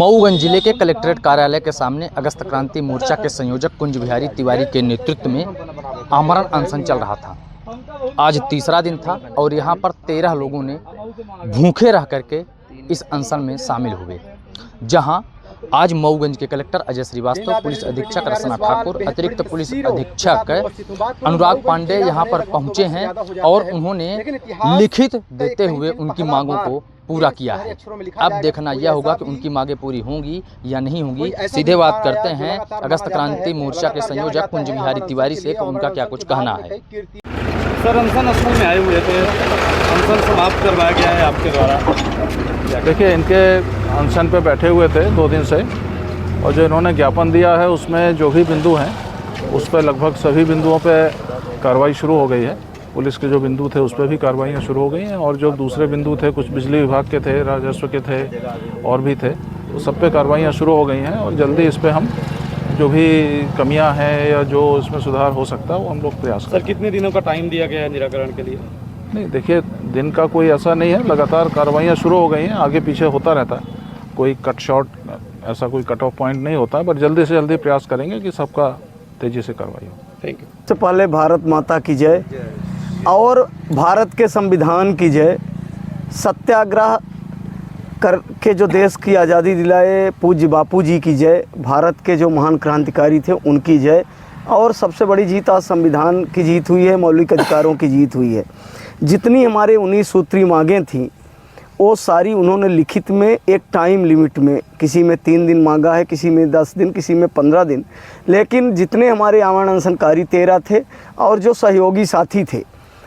मऊगंज जिले के कलेक्ट्रेट कार्यालय के सामने अगस्त क्रांति मोर्चा के संयोजक कुंज बिहारी तिवारी के नेतृत्व में आमरण अनशन चल रहा था। आज तीसरा दिन था और यहां पर 13 लोगों ने भूखे रह करके इस अनशन में शामिल हुए। जहां आज मऊगंज के कलेक्टर अजय श्रीवास्तव, पुलिस अधीक्षक रसना ठाकुर, अतिरिक्त पुलिस अधीक्षक अनुराग पांडे यहां पर पहुंचे हैं और उन्होंने लिखित देते हुए उनकी मांगों को पूरा किया है। अब देखना यह होगा कि उनकी मांगें पूरी होंगी या नहीं होंगी। सीधे बात करते हैं अगस्त क्रांति मोर्चा के संयोजक कुंज बिहारी तिवारी से कि उनका क्या कुछ कहना है। सर, अनशन स्कूल में आए हुए थे, अनशन समाप्त करवाया गया है आपके द्वारा। देखिए, इनके अनशन पे बैठे हुए थे 2 दिन से और जो इन्होंने ज्ञापन दिया है उसमें जो भी बिंदु हैं उस पर लगभग सभी बिंदुओं पे कार्रवाई शुरू हो गई है। पुलिस के जो बिंदु थे उस पर भी कार्रवाइयाँ शुरू हो गई हैं और जो दूसरे बिंदु थे, कुछ बिजली विभाग के थे, राजस्व के थे और भी थे, तो सब पे कार्रवाइयाँ शुरू हो गई हैं और जल्दी इस पर हम जो भी कमियां हैं या जो इसमें सुधार हो सकता है वो हम लोग प्रयास करें। सर, कितने दिनों का टाइम दिया गया है निराकरण के लिए? नहीं, देखिए, दिन का कोई ऐसा नहीं है, लगातार कार्रवाइयाँ शुरू हो गई हैं, आगे पीछे होता रहता है, कोई कट शॉट ऐसा कोई कट ऑफ पॉइंट नहीं होता है, पर जल्दी से जल्दी प्रयास करेंगे कि सबका तेज़ी से कार्रवाई हो। Thank you. सबसे पहले भारत माता की जय और भारत के संविधान की जय। सत्याग्रह करके जो देश की आज़ादी दिलाए पूज्य बापू जी की जय। भारत के जो महान क्रांतिकारी थे उनकी जय। और सबसे बड़ी जीत आज संविधान की जीत हुई है, मौलिक अधिकारों की जीत हुई है। जितनी हमारे 19 सूत्री मांगें थीं वो सारी उन्होंने लिखित में एक टाइम लिमिट में, किसी में 3 दिन मांगा है, किसी में 10 दिन, किसी में 15 दिन, लेकिन जितने हमारे आमरण अनशनकारी 13 थे और जो सहयोगी साथी थे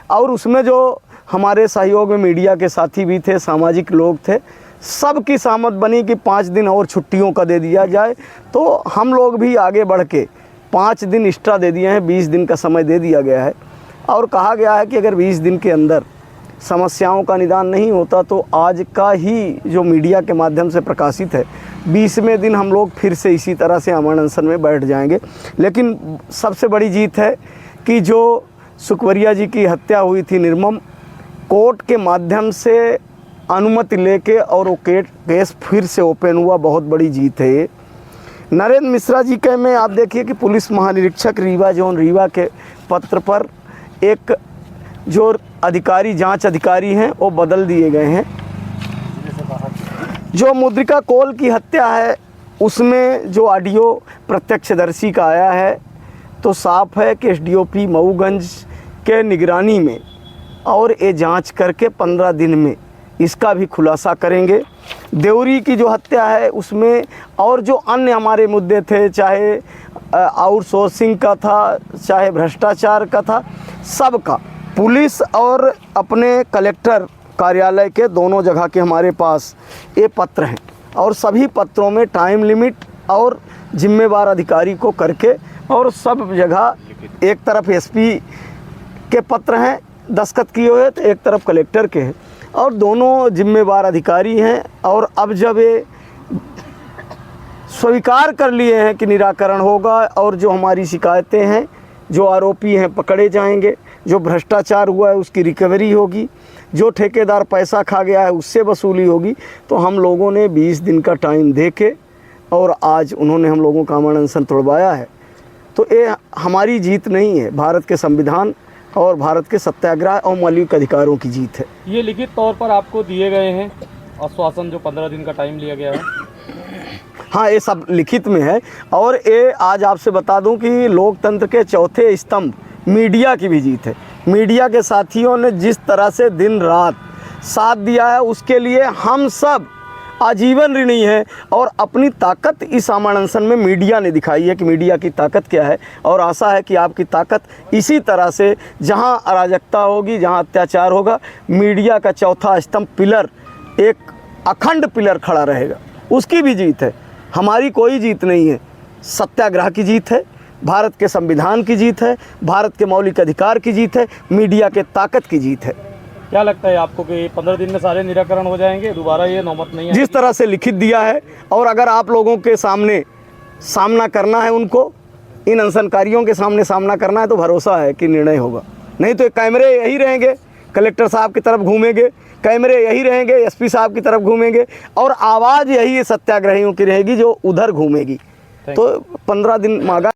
और उसमें जो हमारे सहयोग में मीडिया के साथी भी थे, सामाजिक लोग थे, सब की सहमत बनी कि 5 दिन और छुट्टियों का दे दिया जाए। तो हम लोग भी आगे बढ़ के 5 दिन एक्स्ट्रा दे दिए हैं, 20 दिन का समय दे दिया गया है और कहा गया है कि अगर 20 दिन के अंदर समस्याओं का निदान नहीं होता तो आज का ही जो मीडिया के माध्यम से प्रकाशित है 20वें दिन हम लोग फिर से इसी तरह से आमरण अनशन में बैठ जाएंगे। लेकिन सबसे बड़ी जीत है कि जो सुखवरिया जी की हत्या हुई थी निर्मम, कोर्ट के माध्यम से अनुमति लेके और वो केस फिर से ओपन हुआ, बहुत बड़ी जीत है ये। नरेंद्र मिश्रा जी के में आप देखिए कि पुलिस महानिरीक्षक रीवा जोन रीवा के पत्र पर एक जो अधिकारी, जांच अधिकारी हैं, वो बदल दिए गए हैं। जो मुद्रिका कोल की हत्या है उसमें जो ऑडियो प्रत्यक्षदर्शी का आया है तो साफ है कि एसडीओपी मऊगंज के निगरानी में और ये जांच करके 15 दिन में इसका भी खुलासा करेंगे। देवरी की जो हत्या है उसमें और जो अन्य हमारे मुद्दे थे, चाहे आउटसोर्सिंग का था, चाहे भ्रष्टाचार का था, सबका पुलिस और अपने कलेक्टर कार्यालय के दोनों जगह के हमारे पास ये पत्र हैं और सभी पत्रों में टाइम लिमिट और जिम्मेवार अधिकारी को करके और सब जगह एक तरफ एसपी के पत्र हैं दस्तखत किए हुए, तो एक तरफ कलेक्टर के हैं और दोनों जिम्मेवार अधिकारी हैं। और अब जब ये स्वीकार कर लिए हैं कि निराकरण होगा और जो हमारी शिकायतें हैं, जो आरोपी हैं पकड़े जाएंगे, जो भ्रष्टाचार हुआ है उसकी रिकवरी होगी, जो ठेकेदार पैसा खा गया है उससे वसूली होगी, तो हम लोगों ने 20 दिन का टाइम देके और आज उन्होंने हम लोगों का आमरण अनशन तोड़वाया है। तो ये हमारी जीत नहीं है, भारत के संविधान और भारत के सत्याग्रह और मौलिक अधिकारों की जीत है। ये लिखित तौर पर आपको दिए गए हैं आश्वासन, जो 15 दिन का टाइम लिया गया है? हाँ, ये सब लिखित में है। और ये आज आपसे बता दूं कि लोकतंत्र के चौथे स्तंभ मीडिया की भी जीत है। मीडिया के साथियों ने जिस तरह से दिन रात साथ दिया है उसके लिए हम सब आजीवन ऋणी हैं और अपनी ताकत इस आमरण अनशन में मीडिया ने दिखाई है कि मीडिया की ताकत क्या है। और आशा है कि आपकी ताकत इसी तरह से, जहां अराजकता होगी, जहां अत्याचार होगा, मीडिया का चौथा स्तंभ पिलर, एक अखंड पिलर खड़ा रहेगा। उसकी भी जीत है, हमारी कोई जीत नहीं है। सत्याग्रह की जीत है, भारत के संविधान की जीत है, भारत के मौलिक अधिकार की जीत है, मीडिया के ताकत की जीत है। क्या लगता है आपको कि 15 दिन में सारे निराकरण हो जाएंगे? दोबारा ये नौबत नहीं है? जिस तरह से लिखित दिया है और अगर आप लोगों के सामने सामना करना है, उनको इन अनशनकारियों के सामने सामना करना है, तो भरोसा है कि निर्णय होगा। नहीं तो कैमरे यही रहेंगे, कलेक्टर साहब की तरफ घूमेंगे, कैमरे यही रहेंगे, एसपी साहब की तरफ घूमेंगे और आवाज़ यही सत्याग्रहियों की रहेगी जो उधर घूमेगी। तो 15 दिन मांगा।